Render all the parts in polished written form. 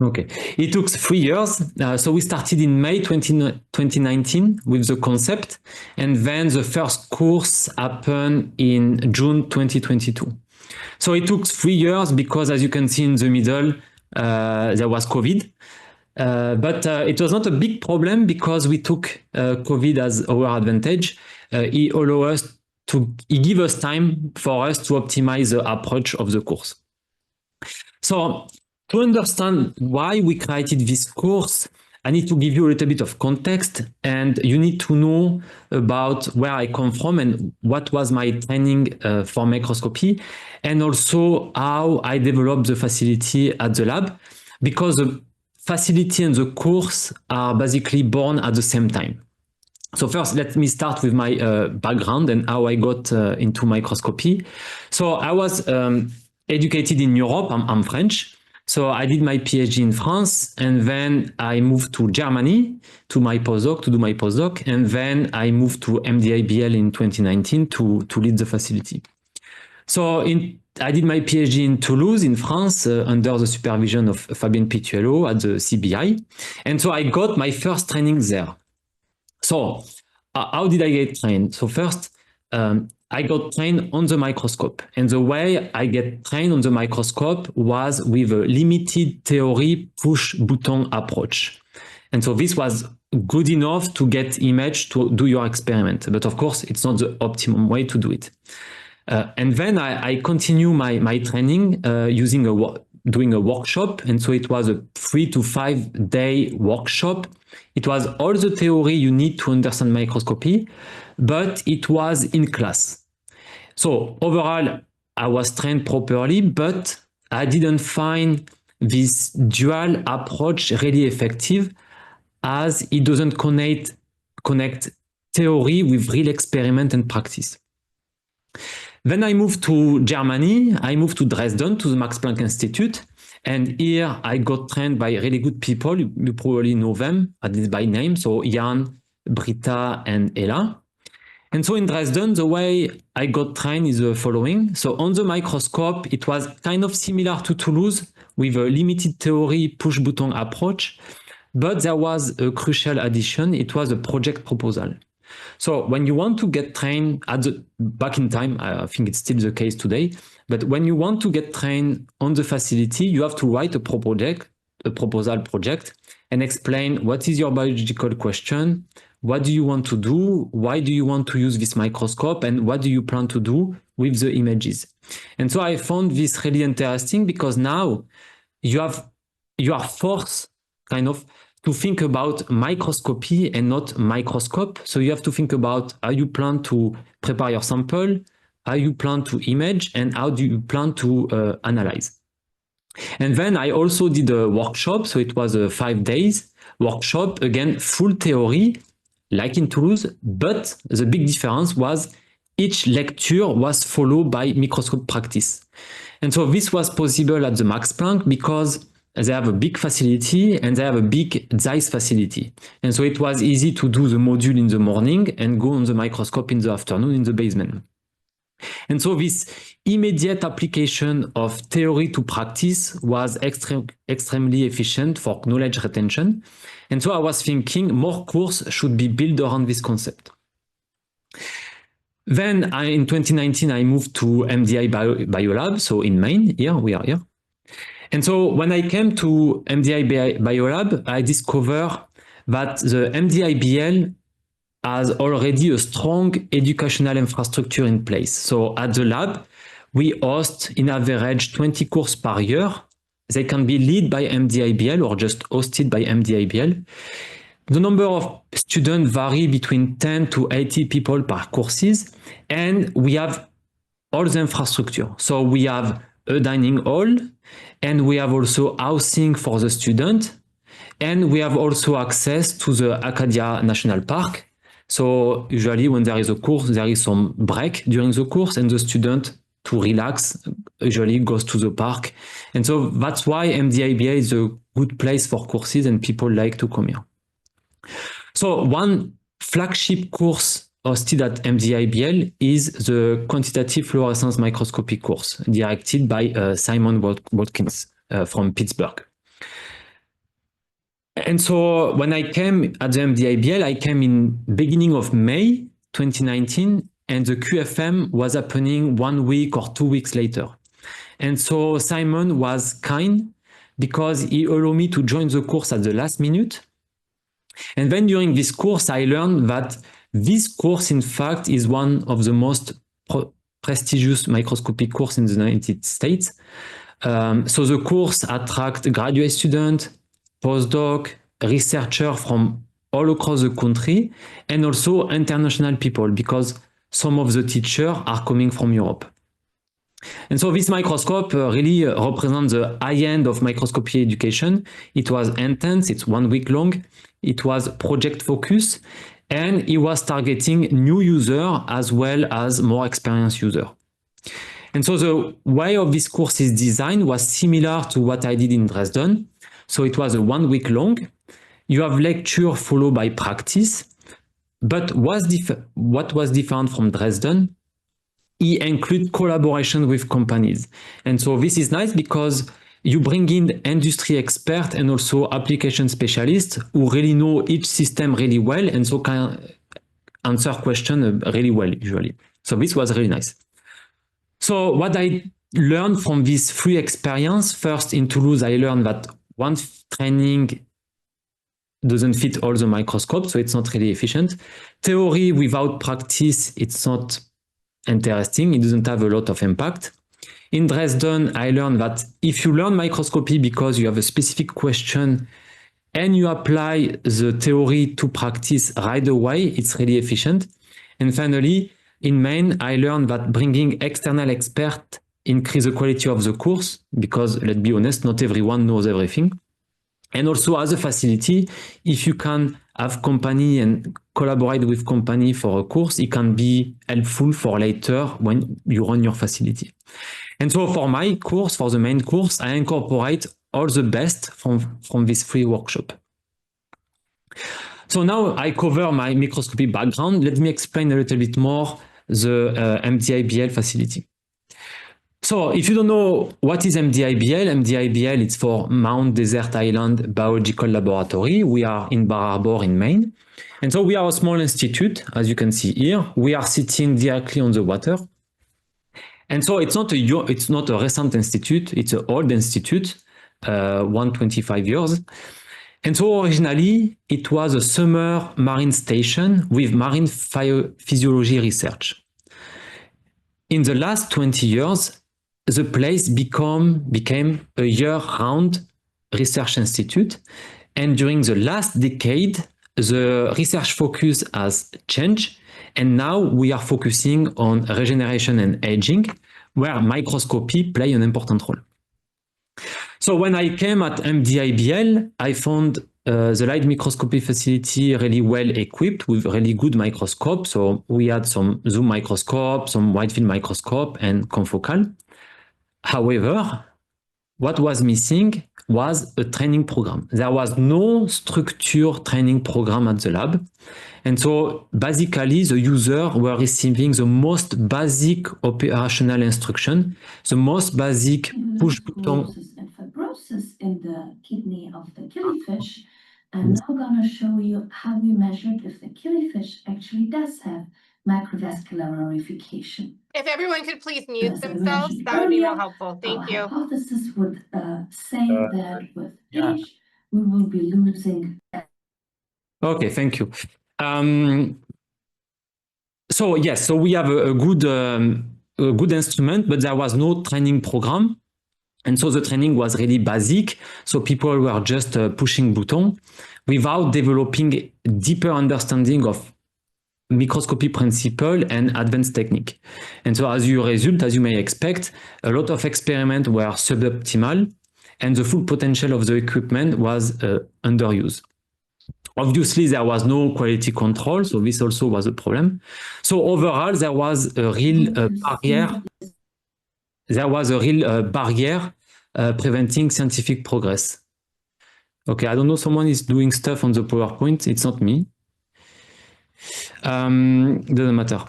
Okay, it took 3 years. So we started in May 2019 with the concept, and then the first course happened in June 2022. So it took 3 years because, as you can see in the middle, there was COVID. But it was not a big problem because we took COVID as our advantage. It allowed us it gave us time for us to optimize the approach of the course. So to understand why we created this course, I need to give you a little bit of context, and you need to know about where I come from and what was my training for microscopy, and also how I developed the facility at the lab, because the facility and the course are basically born at the same time. So first, let me start with my background and how I got into microscopy. So I was educated in Europe. I'm French. So I did my PhD in France, and then I moved to Germany to do my postdoc, and then I moved to MDIBL in 2019 to lead the facility. So I did my PhD in Toulouse, in France, under the supervision of Fabien Pituello at the CBI. And so I got my first training there. So how did I get trained? So first, I got trained on the microscope. And the way I get trained on the microscope was with a limited theory push button approach. And so this was good enough to get image to do your experiment. But of course, it's not the optimum way to do it. And then I continue my training doing a workshop. And so it was a 3 to 5 day workshop. It was all the theory you need to understand microscopy, but it was in class. So overall, I was trained properly, but I didn't find this dual approach really effective, as it doesn't connect theory with real experiment and practice. Then I moved to Germany. I moved to Dresden, to the Max Planck Institute. And here I got trained by really good people. You probably know them, at least by name. So Jan, Britta, and Ella. And so in Dresden, the way I got trained is the following. So on the microscope, it was kind of similar to Toulouse with a limited theory push button approach. But there was a crucial addition. It was a project proposal. So when you want to get trained back in time, I think it's still the case today, but when you want to get trained on the facility, you have to write a proposal project, and explain what is your biological question, what do you want to do, why do you want to use this microscope, and what do you plan to do with the images. And so I found this really interesting, because now you are forced kind of to think about microscopy and not microscope. So you have to think about how you plan to prepare your sample, how you plan to image, and how do you plan to analyze. And then I also did a workshop. So it was a 5 days workshop, again, full theory, like in Toulouse, but the big difference was each lecture was followed by microscope practice. And so this was possible at the Max Planck because they have a big facility and they have a big Zeiss facility. And so it was easy to do the module in the morning and go on the microscope in the afternoon in the basement. And so this immediate application of theory to practice was extremely efficient for knowledge retention. And so I was thinking more courses should be built around this concept. Then in 2019, I moved to MDIBL Lab, so in Maine, we are here. And so when I came to MDIBL Lab, I discovered that the MDIBL has already a strong educational infrastructure in place. So at the lab, we host in average 20 courses per year. They can be led by MDIBL or just hosted by MDIBL. The number of students vary between 10 to 80 people per courses, and we have all the infrastructure. So we have a dining hall, and we have also housing for the student, and we have also access to the Acadia National Park. So usually when there is a course, there is some break during the course, and the student, to relax, usually goes to the park. And so that's why MDIBL is a good place for courses, and people like to come here. So one flagship course hosted at MDIBL is the quantitative fluorescence microscopy course, directed by Simon Watkins from Pittsburgh. And so when I came at the MDIBL, I came in beginning of May 2019, and the QFM was happening 1 week or 2 weeks later. And so Simon was kind because he allowed me to join the course at the last minute. And then during this course, I learned that this course, in fact, is one of the most prestigious microscopy courses in the United States. So the course attracts graduate students, postdoc, researchers from all across the country, and also international people, because some of the teachers are coming from Europe. And so this microscope really represents the high end of microscopy education. It was intense, it's 1 week long, it was project focused, and it was targeting new users as well as more experienced users. And so the way of this course is designed was similar to what I did in Dresden. So it was a 1 week long. You have lecture followed by practice. But what was different from Dresden? It includes collaboration with companies. And so this is nice because you bring in industry experts and also application specialists who really know each system really well and so can answer questions really well usually. So this was really nice. So what I learned from this free experience, first in Toulouse, I learned that one training doesn't fit all the microscopes, so it's not really efficient. Theory without practice, it's not interesting. It doesn't have a lot of impact. In Dresden, I learned that if you learn microscopy because you have a specific question and you apply the theory to practice right away, it's really efficient. And finally, in Maine, I learned that bringing external experts increase the quality of the course because, let's be honest, not everyone knows everything. And also as a facility, if you can have company and collaborate with company for a course, it can be helpful for later when you run your facility. And so for my course, for the main course, I incorporate all the best from this free workshop. So now I cover my microscopy background. Let me explain a little bit more the MDIBL facility. So if you don't know what is MDIBL, MDIBL is for Mount Desert Island Biological Laboratory. We are in Bar Harbor in Maine. And so we are a small institute, as you can see here. We are sitting directly on the water. And so it's not a recent institute, it's an old institute, 125 years. And so originally it was a summer marine station with marine physiology research. In the last 20 years, the place became a year-round research institute. And during the last decade, the research focus has changed. And now we are focusing on regeneration and aging, where microscopy plays an important role. So when I came at MDIBL, I found the light microscopy facility really well equipped with really good microscopes. So we had some zoom microscope, some wide field microscope, and confocal. However, what was missing was a training program. There was no structured training program at the lab. And so basically the users were receiving the most basic operational instruction, the most basic push button. And fibrosis in the kidney of the killifish. And now I'm going to show you how we measured if the killifish actually does have macrovascular rarification. If everyone could please mute themselves, that would be real helpful. Thank you. Hypothesis would say that with age, we will be losing. Okay, thank you. So yes, so we have a good instrument, but there was no training program. And so the training was really basic. So people were just pushing button without developing deeper understanding of microscopy principle and advanced technique. And so as a result, as you may expect, a lot of experiments were suboptimal and the full potential of the equipment was underused. Obviously, there was no quality control, so this also was a problem. So overall, there was a real barrier. There was a real barrier preventing scientific progress. Okay, I don't know, someone is doing stuff on the PowerPoint. It's not me. Doesn't matter.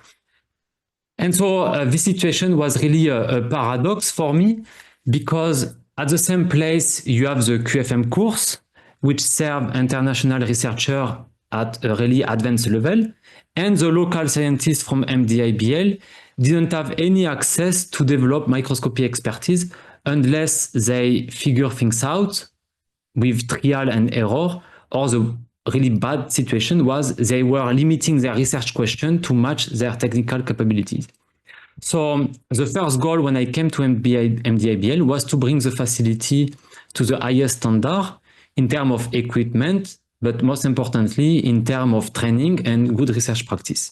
And so this situation was really a paradox for me because at the same place you have the QFM course which serve international researchers at a really advanced level, and the local scientists from MDIBL didn't have any access to develop microscopy expertise unless they figure things out with trial and error, or the really bad situation was they were limiting their research question to match their technical capabilities. So the first goal when I came to MDIBL was to bring the facility to the highest standard in terms of equipment, but most importantly, in terms of training and good research practice.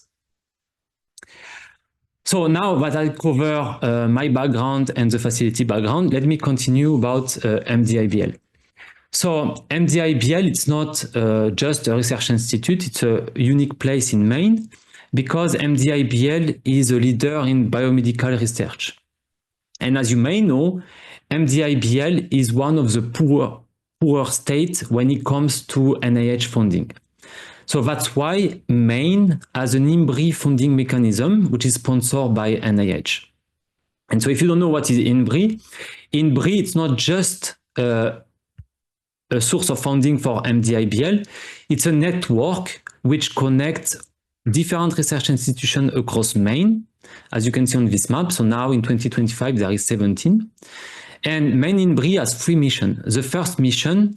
So now that I cover my background and the facility background, let me continue about MDIBL. So MDIBL, it's not just a research institute, it's a unique place in Maine because MDIBL is a leader in biomedical research. And as you may know, MDIBL is one of the poorer states when it comes to NIH funding. So that's why Maine has an INBRI funding mechanism, which is sponsored by NIH. And so if you don't know what is INBRI, INBRI, it's not just a source of funding for MDIBL, it's a network which connects different research institutions across Maine, as you can see on this map. So now in 2025, there is 17. And Maine INBRI has 3 missions. The first mission,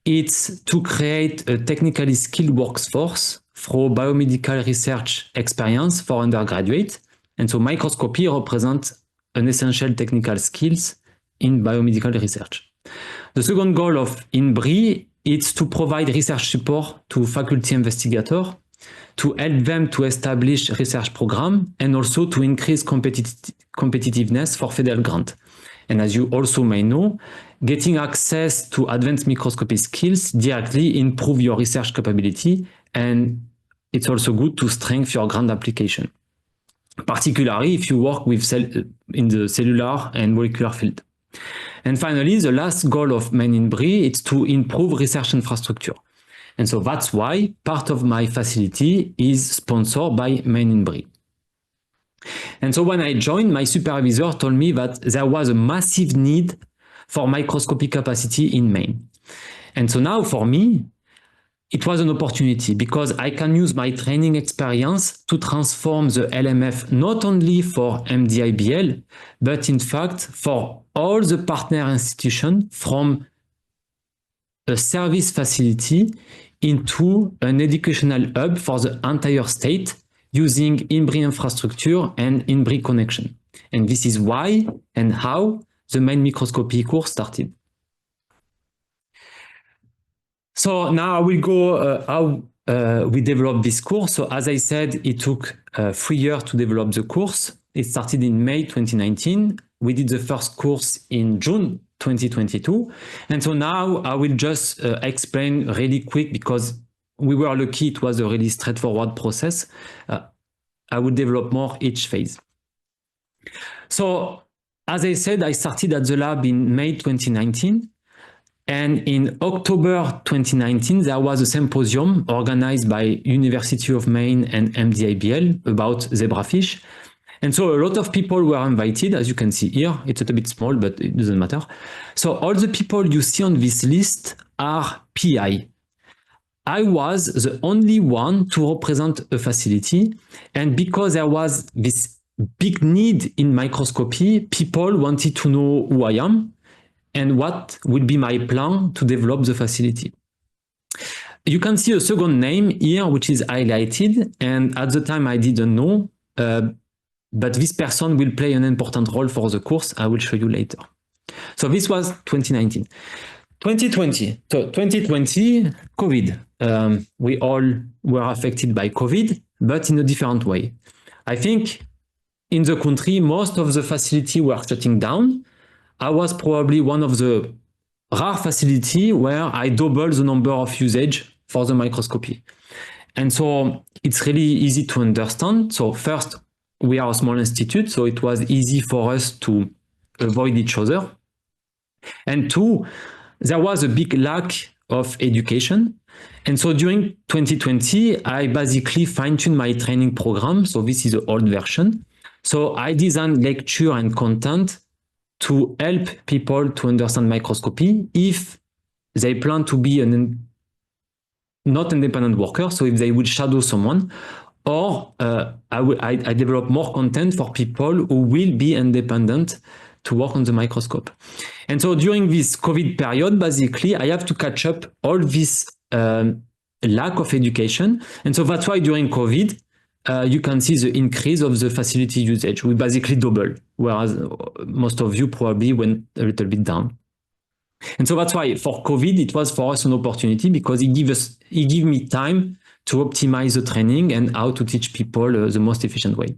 it's to create a technically skilled workforce for biomedical research experience for undergraduates. And so microscopy represents an essential technical skills in biomedical research. The second goal of INBRI is to provide research support to faculty investigators, to help them to establish research programs, and also to increase competitiveness for federal grant. And as you also may know, getting access to advanced microscopy skills directly improve your research capability, and it's also good to strengthen your grant application, particularly if you work with in the cellular and molecular field. And finally, the last goal of Maine INBRI is to improve research infrastructure. And so that's why part of my facility is sponsored by Maine INBRI. And so when I joined, my supervisor told me that there was a massive need for microscopy capacity in Maine. And so now for me, it was an opportunity because I can use my training experience to transform the LMF not only for MDIBL, but in fact for all the partner institutions from a service facility into an educational hub for the entire state using INBRI infrastructure and INBRI connection. And this is why and how the Maine microscopy course started. So now I will go how we developed this course. So as I said, it took 3 years to develop the course. It started in May 2019. We did the first course in June 2022. And so now I will just explain really quick because we were lucky, it was a really straightforward process. I will develop more each phase. So as I said, I started at the lab in May 2019. And in October 2019, there was a symposium organized by University of Maine and MDIBL about zebrafish. And so a lot of people were invited, as you can see here. It's a bit small, but it doesn't matter. So all the people you see on this list are PI. I was the only one to represent a facility. And because there was this big need in microscopy, people wanted to know who I am and what would be my plan to develop the facility. You can see a second name here, which is highlighted. And at the time, I didn't know, but this person will play an important role for the course. I will show you later. So this was 2019. 2020, so 2020, COVID. We all were affected by COVID, but in a different way. I think in the country, most of the facilities were shutting down. I was probably one of the rare facilities where I doubled the number of usage for the microscopy. And so it's really easy to understand. So first, we are a small institute, so it was easy for us to avoid each other. And two, there was a big lack of education. And so during 2020, I basically fine-tuned my training program. So this is the old version. So I designed lecture and content to help people to understand microscopy if they plan to be not independent worker, so if they would shadow someone, or I develop more content for people who will be independent to work on the microscope. And so during this COVID period, basically, I have to catch up all this lack of education. And so that's why during COVID, you can see the increase of the facility usage. We basically double, whereas most of you probably went a little bit down. And so that's why for COVID, it was for us an opportunity because it gave me time to optimize the training and how to teach people the most efficient way.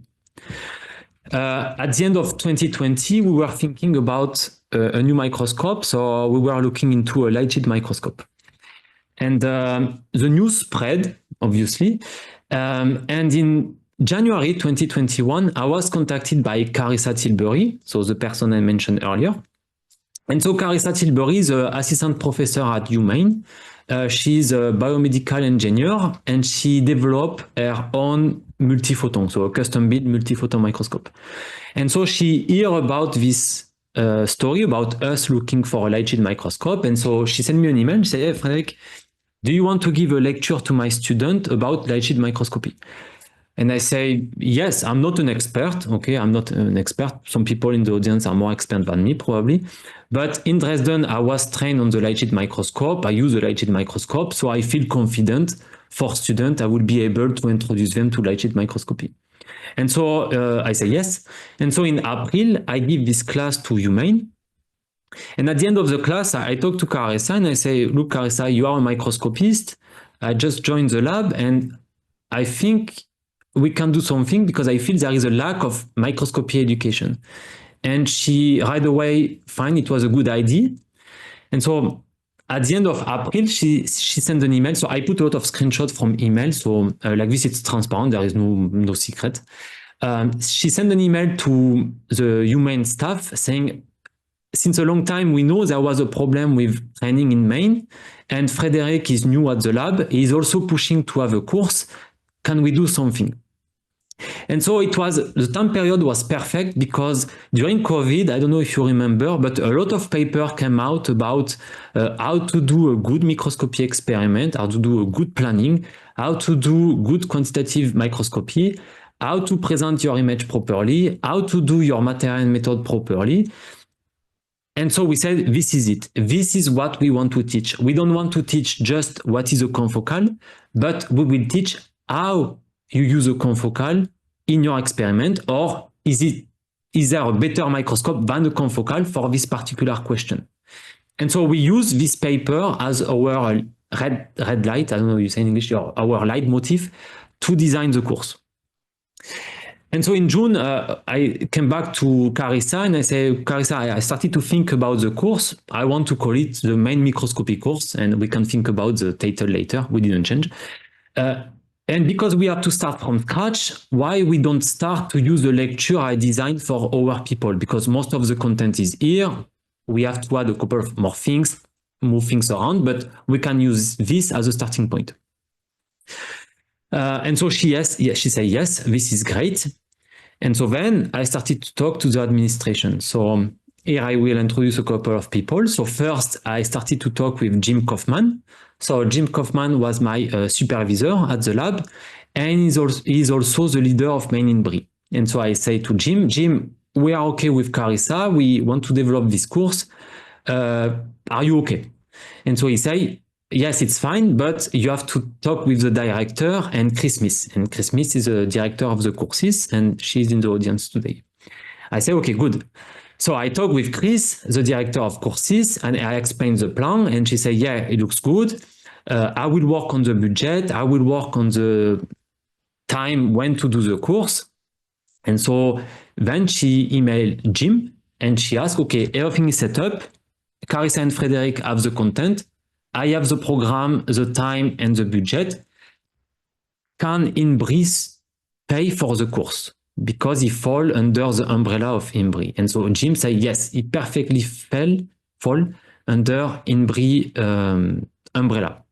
At the end of 2020, we were thinking about a new microscope. So we were looking into a light sheet microscope. And the news spread, obviously. And in January 2021, I was contacted by Carissa Tilbury, so the person I mentioned earlier. And so Carissa Tilbury is an assistant professor at Maine. She's a biomedical engineer, and she developed her own multiphoton, so a custom-built multiphoton microscope. And so she heard about this story about us looking for a light sheet microscope. And so she sent me an email. She said, "Hey, Frederic, do you want to give a lecture to my student about light sheet microscopy?" And I say, yes, I'm not an expert. Okay, I'm not an expert. Some people in the audience are more expert than me, probably. But in Dresden, I was trained on the light sheet microscope. I use the light sheet microscope, so I feel confident for students, I will be able to introduce them to light sheet microscopy. And so I say yes. And so in April, I give this class to Maine. And at the end of the class, I talk to Carissa and I say, look, Carissa, you are a microscopist. I just joined the lab and I think we can do something because I feel there is a lack of microscopy education. And she right away found it was a good idea. And so at the end of April, she sent an email. So I put a lot of screenshots from email. So like this, it's transparent. There is no secret. She sent an email to the Maine staff saying, since a long time, we know there was a problem with training in Maine, and Frederic is new at the lab. He is also pushing to have a course. Can we do something? And so the time period was perfect because during COVID, I don't know if you remember, but a lot of paper came out about how to do a good microscopy experiment, how to do a good planning, how to do good quantitative microscopy, how to present your image properly, how to do your material method properly. And so we said, this is it. This is what we want to teach. We don't want to teach just what is a confocal, but we will teach how you use a confocal in your experiment, or is there a better microscope than a confocal for this particular question? And so we use this paper as our red light, I don't know how you say in English, our leitmotif to design the course. And so in June, I came back to Carissa and I say, Carissa, I started to think about the course. I want to call it the Maine microscopy course, and we can think about the title later. We didn't change. And because we have to start from scratch, why we don't start to use the lecture I designed for our people? Because most of the content is here. We have to add a couple of more things, move things around, but we can use this as a starting point. And so she said, yes, this is great. And so then I started to talk to the administration. So here I will introduce a couple of people. So first I started to talk with Jim Kaufman. So Jim Kaufman was my supervisor at the lab, and he's also the leader of Maine INBRI. And so I say to Jim, we are okay with Carissa. We want to develop this course. Are you okay? And so he say, yes, it's fine, but you have to talk with the director and Chris Smith. And Chris Smith is the director of the courses, and she's in the audience today. I say, okay, good. So I talk with Chris, the director of courses, and I explain the plan, and she said, yeah, it looks good. I will work on the budget. I will work on the time when to do the course. And so then she emailed Jim, and she asked, okay, everything is set up. Carissa and Frederic have the content. I have the program, the time, and the budget. Can INBRI pay for the course? Because he fall under the umbrella of INBRI. And so Jim said, yes, he perfectly fall under INBRI umbrella.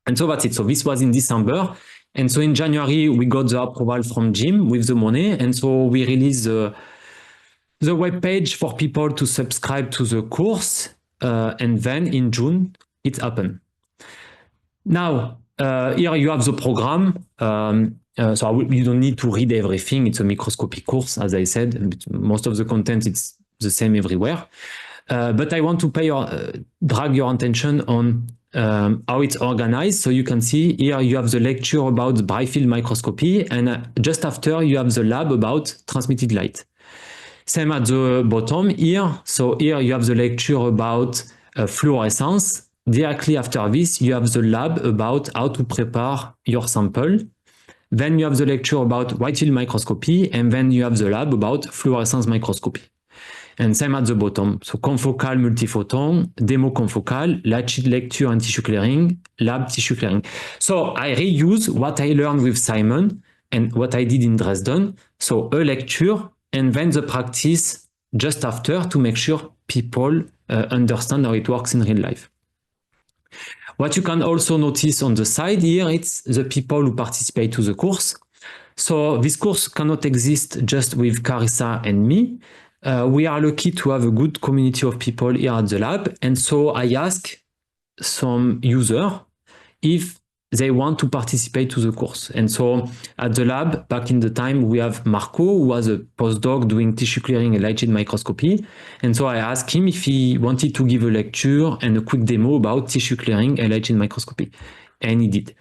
And so that's it. So this was in December. And so in January, we got the approval from Jim with the money. And so we released the web page for people to subscribe to the course. and then in June, it happened. Now, here you have the program. You don't need to read everything. It's a microscopy course, as I said. Most of the content, it's the same everywhere. But I want to drag your attention on how it's organized. So you can see here you have the lecture about bright field microscopy, and just after you have the lab about transmitted light. Same at the bottom here. So here you have the lecture about fluorescence. Directly after this, you have the lab about how to prepare your sample. Then you have the lecture about wide field microscopy, and then you have the lab about fluorescence microscopy. And same at the bottom. So confocal multiphoton, demo confocal, light lecture and tissue clearing, lab tissue clearing. So I reuse what I learned with Simon and what I did in Dresden. So a lecture and then the practice just after to make sure people understand how it works in real life. What you can also notice on the side here, it's the people who participate to the course. So this course cannot exist just with Carissa and me. We are lucky to have a good community of people here at the lab. And so I ask some users if they want to participate to the course. And so at the lab, back in the time, we have Marco, who was a postdoc doing tissue clearing and light sheet microscopy. And so I asked him if he wanted to give a lecture and a quick demo about tissue clearing and light sheet microscopy. And he did.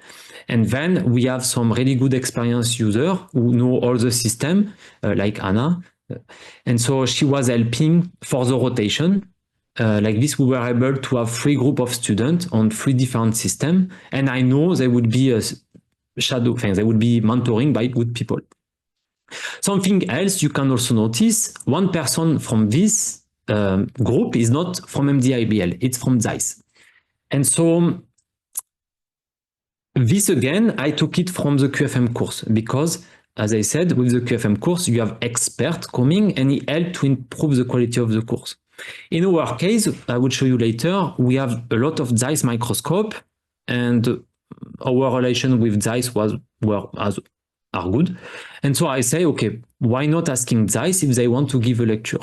And then we have some really good experienced users who know all the system, like Anna. And so she was helping for the rotation. Like this, we were able to have 3 groups of students on 3 different systems. And I know they would be they would be mentoring by good people. Something else you can also notice, one person from this group is not from MDIBL, it's from Zeiss. And so this again, I took it from the QFM course because, as I said, with the QFM course, you have experts coming and he helped to improve the quality of the course. In our case, I will show you later, we have a lot of Zeiss microscope and our relation with Zeiss are good. And so I say, okay, why not asking Zeiss if they want to give a lecture?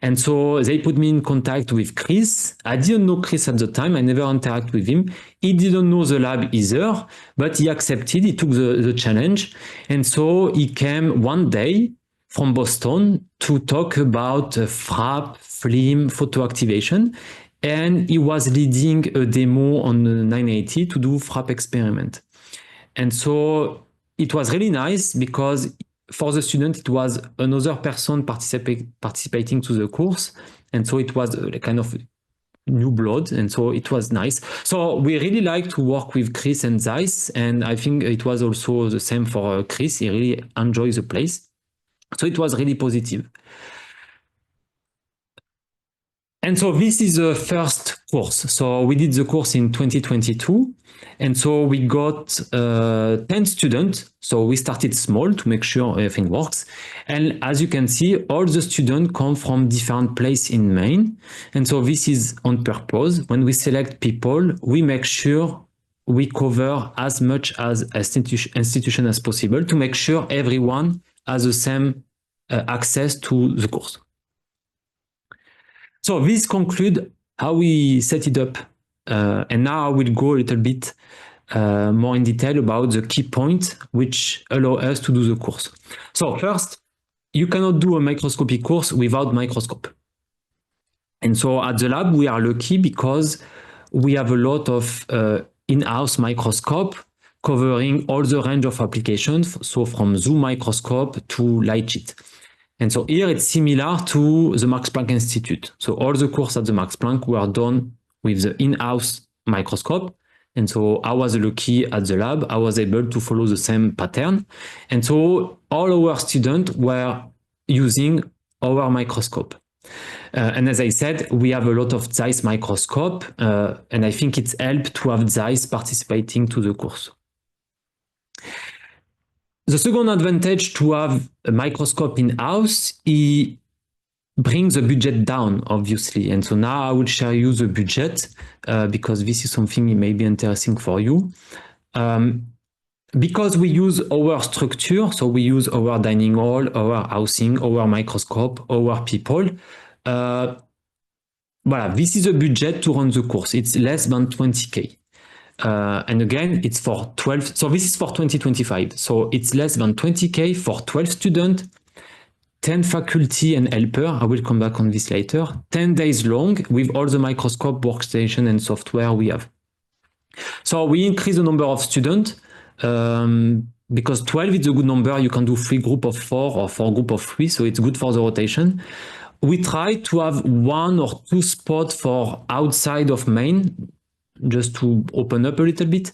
And so they put me in contact with Chris. I didn't know Chris at the time. I never interacted with him. He didn't know the lab either, but he accepted. He took the challenge. And so he came one day from Boston to talk about FRAP, film, photo activation. And he was leading a demo on the 980 to do FRAP experiment. And so it was really nice because for the student, it was another person participating to the course. And so it was a kind of new blood. And so it was nice. So we really like to work with Chris and Zeiss. And I think it was also the same for Chris. He really enjoyed the place. So it was really positive. And so this is the first course. So we did the course in 2022. And so we got 10 students. So we started small to make sure everything works. And as you can see, all the students come from different places in Maine. And so this is on purpose. When we select people, we make sure we cover as much as institution as possible to make sure everyone has the same access to the course. So this concludes how we set it up. And now I will go a little bit more in detail about the key points which allow us to do the course. So first, you cannot do a microscopy course without microscope. And so at the lab, we are lucky because we have a lot of in-house microscope covering all the range of applications. So from zoom microscope to light sheet. And so here it's similar to the Max Planck Institute. So all the courses at the Max Planck were done with the in-house microscope. And so I was lucky at the lab. I was able to follow the same pattern. And so all our students were using our microscope. And as I said, we have a lot of Zeiss microscope. And I think it's helped to have Zeiss participating to the course. The second advantage to have a microscope in-house, it brings the budget down, obviously. And so now I will share you the budget because this is something that may be interesting for you. Because we use our structure, so we use our dining hall, our housing, our microscope, our people, Voilà, this is the budget to run the course. It's less than 20K. And again, it's for 12. So this is for 2025. So it's less than 20K for 12 students, 10 faculty and helper. I will come back on this later. 10 days long with all the microscope workstation and software we have. So we increase the number of students because 12 is a good number. You can do 3 groups of 4 or 4 groups of 3. So it's good for the rotation. We try to have 1 or 2 spots for outside of Maine, just to open up a little bit.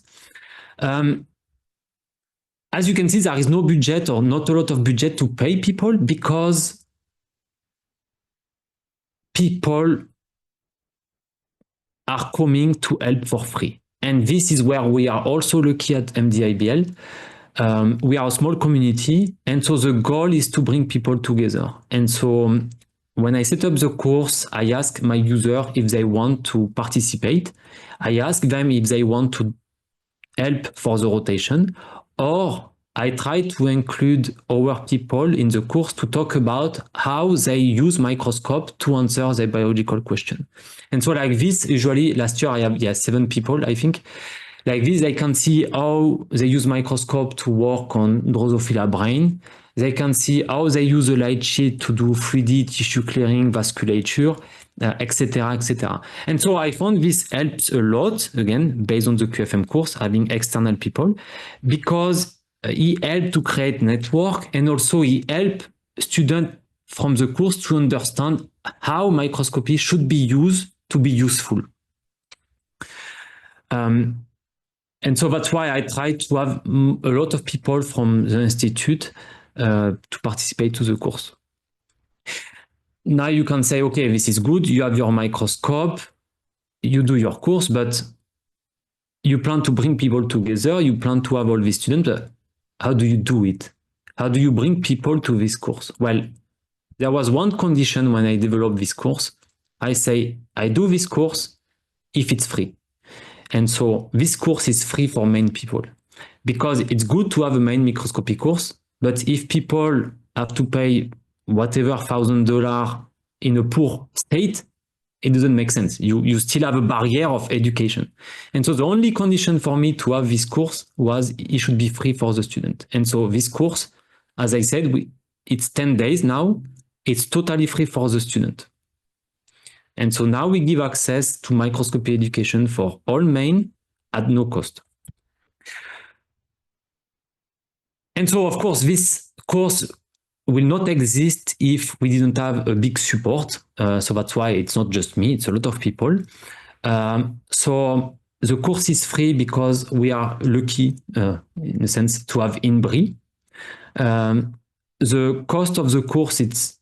As you can see, there is no budget or not a lot of budget to pay people because people are coming to help for free. And this is where we are also lucky at MDIBL. We are a small community, and so the goal is to bring people together. And so when I set up the course, I ask my user if they want to participate. I ask them if they want to help for the rotation, or I try to include our people in the course to talk about how they use microscope to answer their biological question. And so like this, usually last year I have 7 people, I think. Like this, they can see how they use microscope to work on Drosophila brain. They can see how they use a light sheet to do 3D tissue clearing, vasculature, etc., etc. And so I found this helps a lot, again, based on the QFM course, having external people, because he helped to create network, and also he helped students from the course to understand how microscopy should be used to be useful. And so that's why I try to have a lot of people from the institute to participate to the course. Now you can say, okay, this is good. You have your microscope, you do your course, but you plan to bring people together. You plan to have all these students. But how do you do it? How do you bring people to this course? Well, there was one condition when I developed this course. I say, I do this course if it's free. And so this course is free for Maine people because it's good to have a Maine microscopy course. But if people have to pay whatever $1,000 in a poor state, it doesn't make sense. You still have a barrier of education. And so the only condition for me to have this course was it should be free for the student. And so this course, as I said, it's 10 days now. It's totally free for the student. And so now we give access to microscopy education for all Maine at no cost. And so, of course, this course will not exist if we didn't have a big support. So that's why it's not just me, it's a lot of people. So the course is free because we are lucky, in a sense, to have INBRI. The cost of the course, it's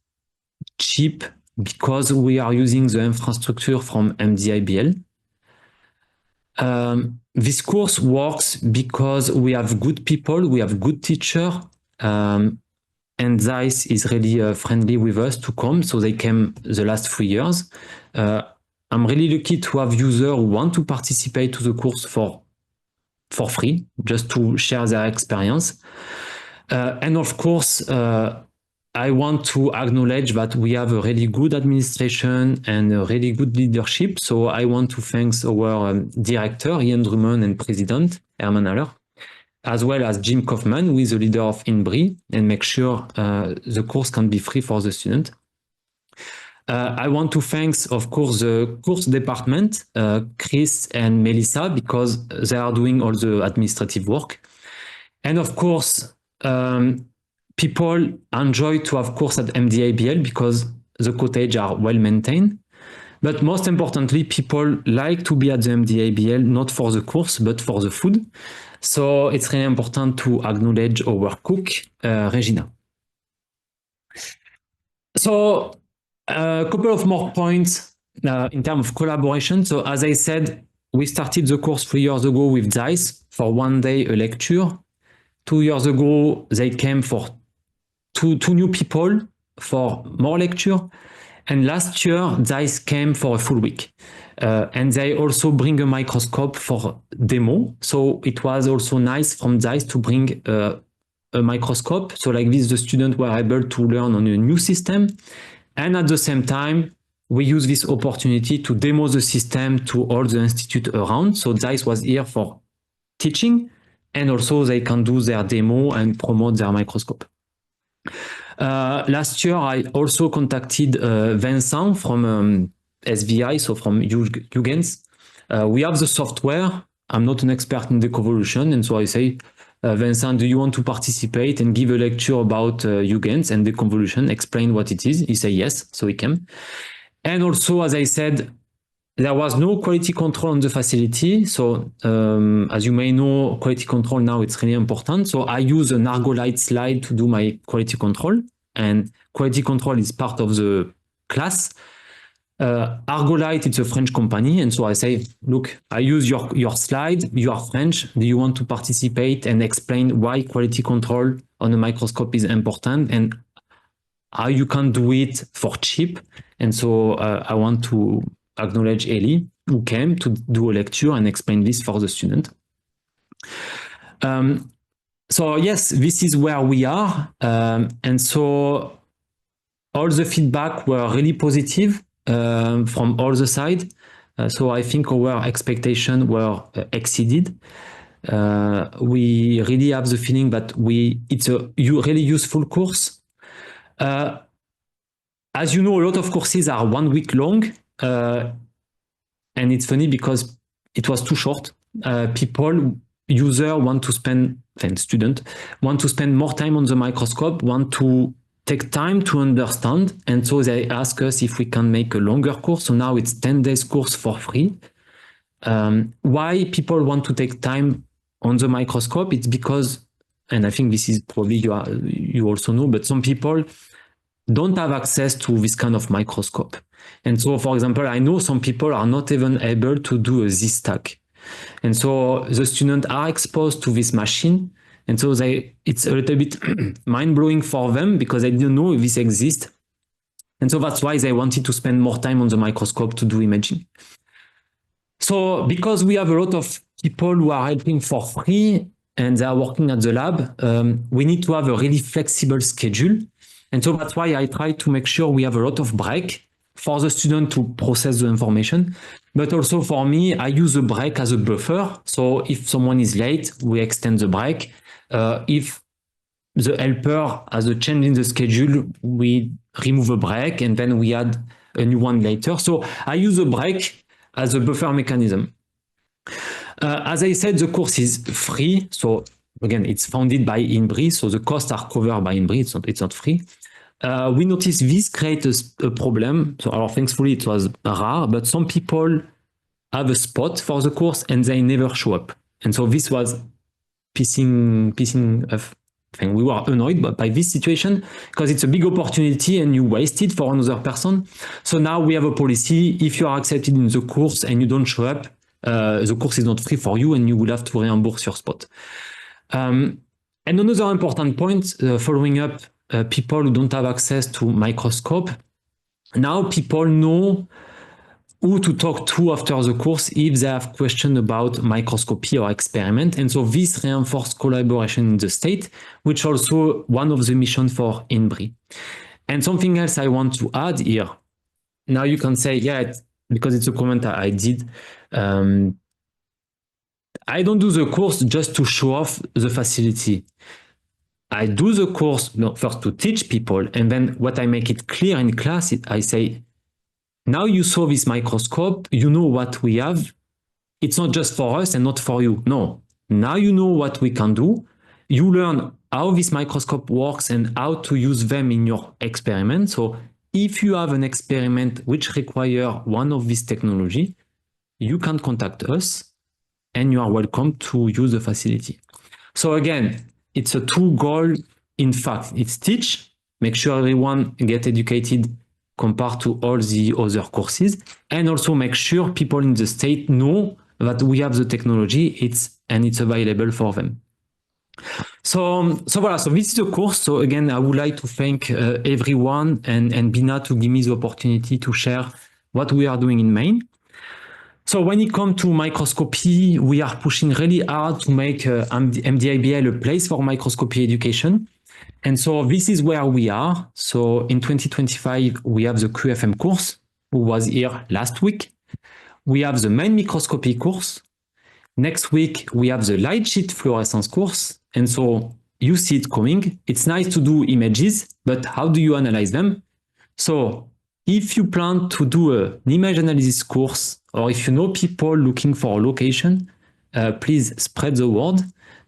cheap because we are using the infrastructure from MDIBL. This course works because we have good people, we have good teachers, and Zeiss is really friendly with us to come. So they came the last 3 years. I'm really lucky to have users who want to participate to the course for free, just to share their experience. And of course, I want to acknowledge that we have a really good administration and a really good leadership. So I want to thank our director, Ian Drummond, and president, Herman Haller, as well as Jim Kaufman, who is the leader of INBRI, and make sure the course can be free for the student. I want to thank, of course, the course department, Chris and Melissa, because they are doing all the administrative work. And of course, people enjoy to have course at MDIBL because the cottage are well maintained. But most importantly, people like to be at the MDIBL, not for the course, but for the food. So it's really important to acknowledge our cook, Regina. So a couple of more points in terms of collaboration. So as I said, we started the course 3 years ago with Zeiss for 1 day a lecture. 2 years ago, they came for two new people for more lecture. And last year, Zeiss came for a full week. And they also bring a microscope for demo. So it was also nice from Zeiss to bring a microscope. So like this, the students were able to learn on a new system. And at the same time, we use this opportunity to demo the system to all the institute around. So ZEISS was here for teaching, and also they can do their demo and promote their microscope. Last year, I also contacted Vincent from SVI, so from Huygens. We have the software. I'm not an expert in the convolution, and so I say, Vincent, do you want to participate and give a lecture about Huygens and the convolution, explain what it is? He said yes, so he came. And also, as I said, there was no quality control on the facility. So as you may know, quality control now, it's really important. So I use an Argolite slide to do my quality control, and quality control is part of the class. Argolite, it's a French company. And so I say, look, I use your slide, you are French. Do you want to participate and explain why quality control on a microscope is important and how you can do it for cheap? And so I want to acknowledge Ellie, who came to do a lecture and explain this for the student. So yes, this is where we are. And so all the feedback were really positive from all the sides. So I think our expectations were exceeded. We really have the feeling that it's a really useful course. As you know, a lot of courses are 1 week long. And it's funny because it was too short. Users want to spend, students want to spend more time on the microscope, want to take time to understand. And so they ask us if we can make a longer course. So now it's 10 days course for free. Why people want to take time on the microscope? It's because, and I think this is probably you also know, but some people don't have access to this kind of microscope. And so, for example, I know some people are not even able to do a Z-stack. And so the students are exposed to this machine. And so it's a little bit mind-blowing for them because they didn't know if this exists. And so that's why they wanted to spend more time on the microscope to do imaging. So because we have a lot of people who are helping for free and they are working at the lab, we need to have a really flexible schedule. And so that's why I try to make sure we have a lot of break for the student to process the information. But also for me, I use the break as a buffer. So if someone is late, we extend the break. If the helper has a change in the schedule, we remove a break and then we add a new one later. So I use a break as a buffer mechanism. As I said, the course is free. So again, it's funded by INBRI. So the costs are covered by INBRI. It's not free. We noticed this creates a problem. So thankfully it was rare, but some people have a spot for the course and they never show up. And so this was pissing off. We were annoyed by this situation because it's a big opportunity and you waste it for another person. So now we have a policy. If you are accepted in the course and you don't show up, the course is not free for you and you will have to reimburse your spot. And another important point, following up people who don't have access to microscope. Now people know who to talk to after the course if they have questions about microscopy or experiment. And so this reinforces collaboration in the state, which also one of the missions for INBRI. And something else I want to add here. Now you can say, yeah, because it's a comment I did. I don't do the course just to show off the facility. I do the course first to teach people, and then what I make it clear in class, I say, now you saw this microscope, you know what we have. It's not just for us and not for you. No, now you know what we can do. You learn how this microscope works and how to use them in your experiment. So if you have an experiment which requires one of these technology, you can contact us and you are welcome to use the facility. So again, it's a two goal. In fact, it's teach, make sure everyone get educated compared to all the other courses, and also make sure people in the state know that we have the technology, it's available for them. So voilà, so this is the course. So again, I would like to thank everyone and Bina to give me the opportunity to share what we are doing in Maine. So when it comes to microscopy, we are pushing really hard to make MDIBL a place for microscopy education. And so this is where we are. So in 2025, we have the QFM course. who was here last week. We have the Maine Microscopy course. Next week, we have the light sheet fluorescence course. And so you see it coming. It's nice to do images, but how do you analyze them? So if you plan to do an image analysis course, or if you know people looking for a location, please spread the word.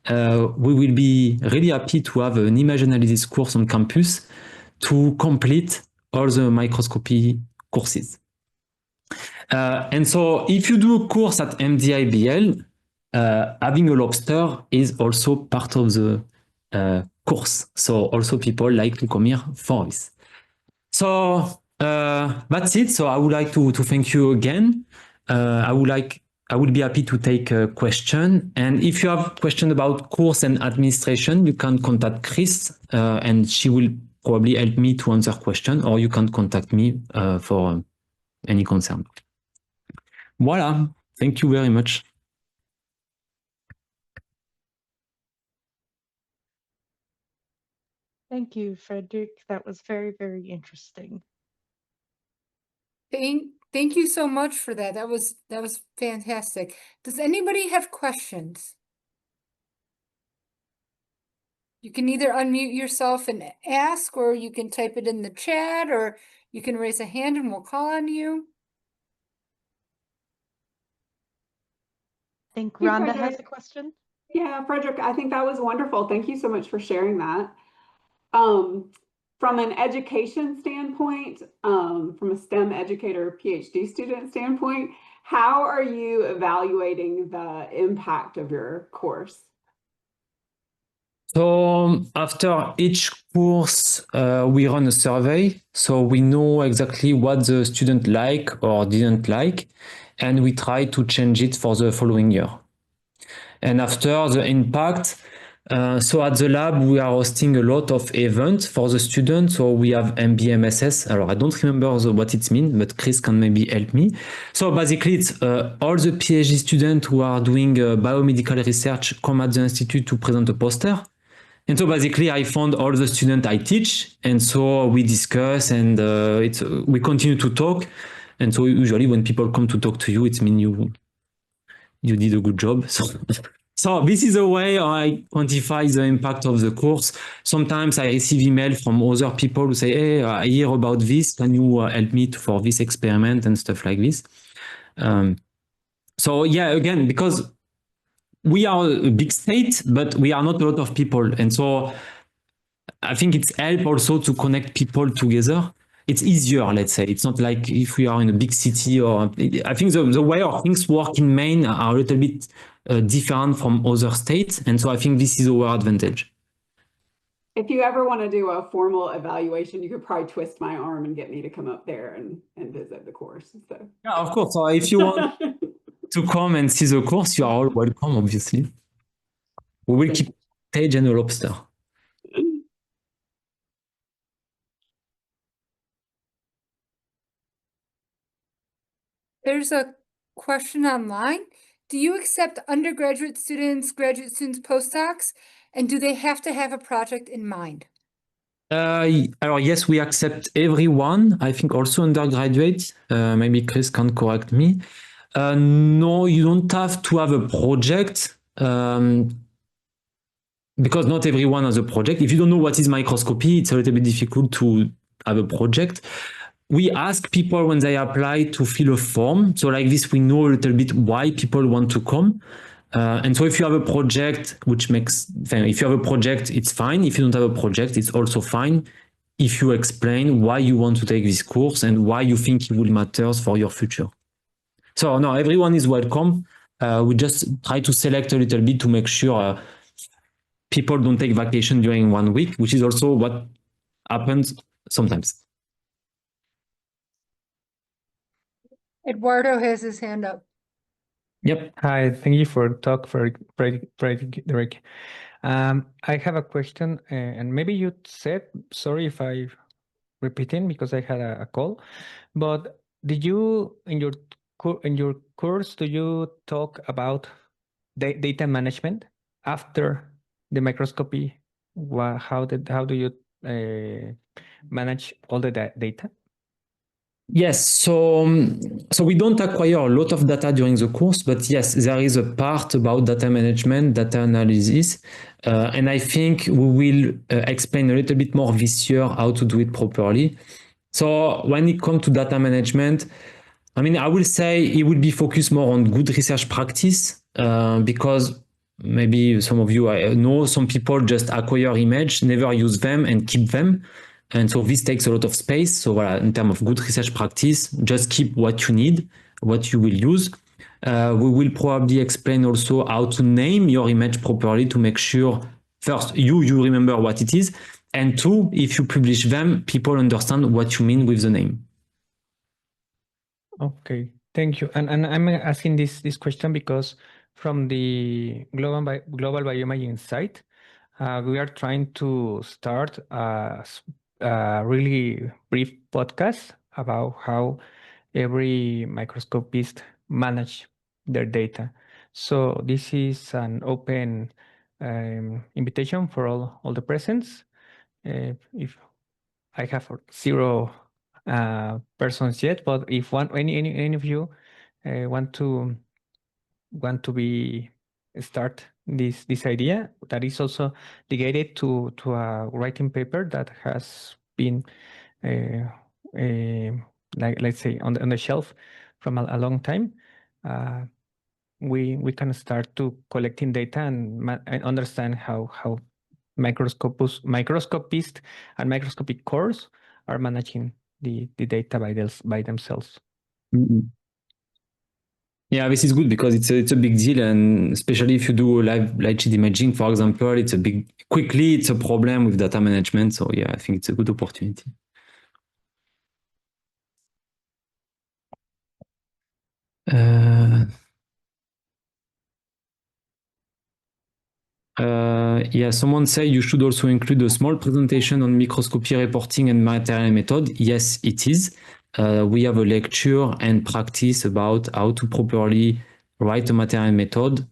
We will be really happy to have an image analysis course on campus to complete all the microscopy courses. And so if you do a course at MDIBL, having a lobster is also part of the course. So also people like to come here for this. So that's it. So I would like to thank you again. I would be happy to take a question. And if you have questions about course and administration, you can contact Chris and she will probably help me to answer questions, or you can contact me for any concern. Voila. Thank you very much. Thank you, Frederic. That was very, very interesting. Thank you so much for that. That was fantastic. Does anybody have questions? You can either unmute yourself and ask, or you can type it in the chat, or you can raise a hand and we'll call on you. I think Hey, Rhonda has Frederic. a question. Yeah, Frederic, I think that was wonderful. Thank you so much for sharing that. From an education standpoint, from a STEM educator, PhD student standpoint, how are you evaluating the impact of your course? So after each course, we run a survey. So we know exactly what the student like or didn't like, and we try to change it for the following year. And after the impact, so at the lab, we are hosting a lot of events for the students. So we have MBMSS. I don't remember what it means, but Chris can maybe help me. So basically, it's all the PhD students who are doing biomedical research come at the institute to present a poster. And so basically, I found all the students I teach, and so we discuss, and we continue to talk. And so usually, when people come to talk to you, it means you did a good job. So this is a way I quantify the impact of the course. Sometimes I receive email from other people who say, "Hey, I hear about this. Can you help me for this experiment and stuff like this?" So yeah, again, because we are a big state, but we are not a lot of people, and so I think it's help also to connect people together. It's easier, let's say. It's not like if we are in a big city, or I think the way our things work in Maine are a little bit different from other states. And so I think this is our advantage. If you ever want to do a formal evaluation, you could probably twist my arm and get me to come up there and visit the course. So. Yeah, of course. So if you want to come and see the course, you are all welcome, obviously. We will keep stage and a lobster. There's a question online. Do you accept undergraduate students, graduate students, postdocs, and do they have to have a project in mind? Yes, we accept everyone. I think also undergraduates. Maybe Chris can correct me. No, you don't have to have a project because not everyone has a project. If you don't know what is microscopy, it's a little bit difficult to have a project. We ask people when they apply to fill a form. So like this, we know a little bit why people want to come. And so if you have a project, if you have a project, it's fine. If you don't have a project, it's also fine. If you explain why you want to take this course and why you think it will matter for your future. So no, everyone is welcome. We just try to select a little bit to make sure people don't take vacation during 1 week, which is also what happens sometimes. Eduardo has his hand up. Yep. Hi. Thank you for talk, Frederic. I have a question, and maybe you said, sorry if I repeating because I had a call, but did you in your course do you talk about data management after the microscopy? How do you manage all the data? Yes, so we don't acquire a lot of data during the course, but yes, there is a part about data management, data analysis, and I think we will explain a little bit more this year how to do it properly. So when it comes to data management, I mean, I will say it will be focused more on good research practice, because maybe some of you know some people just acquire image, never use them and keep them. And so this takes a lot of space. So in terms of good research practice, just keep what you need, what you will use. We will probably explain also how to name your image properly to make sure, first, you remember what it is. And two, if you publish them, people understand what you mean with the name. Okay, thank you. And I'm asking this question because from the global bioimaging site, we are trying to start a really brief podcast about how every microscopist manage their data. So this is an open invitation for all the presents. If I have 0 persons yet, but if any of you want to be start this idea, that is also related to a writing paper that has been like, let's say, on the shelf from a long time. We can start to collecting data and understand how microscopists and microscopic cores are managing the data by themselves. Mm-hmm. Yeah, this is good because it's a big deal, and especially if you do light sheet imaging, for example, it's a problem with data management. So yeah, I think it's a good opportunity. Yeah, someone say you should also include a small presentation on microscopy reporting and material method. Yes, it is. We have a lecture and practice about how to properly write a material method.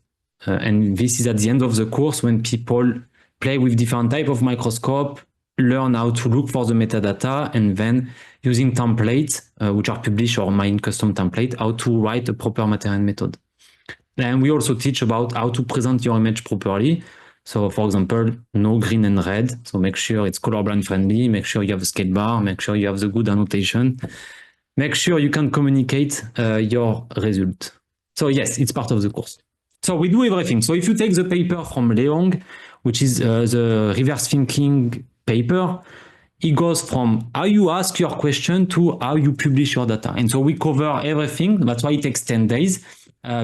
And this is at the end of the course when people play with different type of microscope, learn how to look for the metadata, and then using templates, which are published or Maine custom template, how to write a proper material method. And we also teach about how to present your image properly. So for example, no green and red. So make sure it's colorblind friendly, make sure you have a scale bar, make sure you have the good annotation, make sure you can communicate your result. So yes, it's part of the course. So we do everything. So if you take the paper from Leong, which is the reverse thinking paper, it goes from how you ask your question to how you publish your data. And so we cover everything. That's why it takes 10 days,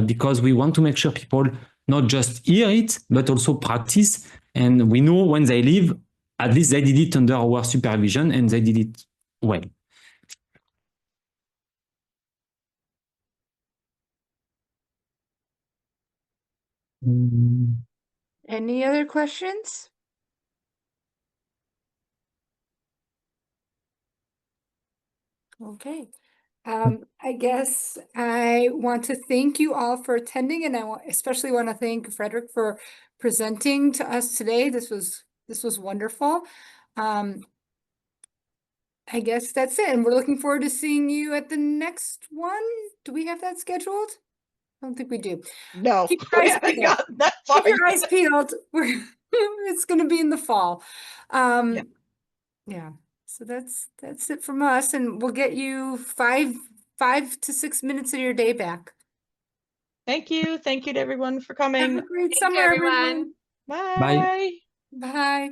because we want to make sure people not just hear it, but also practice. And we know when they leave, at least they did it under our supervision and they did it well. Any other questions? Okay. I guess I want to thank you all for attending, and especially want to thank Frederic for presenting to us today. This was wonderful. I guess that's it, and we're looking forward to seeing you at the next one. Do we have that scheduled? I don't think we do. No, Keep your we eyes haven't peeled. gotten that Keep far your eyes yet. peeled. It's going to be in the fall. Yeah. So that's it from us, and we'll get you 5 to 6 minutes of your day back. Thank you. Thank you to everyone for Have coming. a great Thank summer, you, everyone. everyone. Bye. Bye.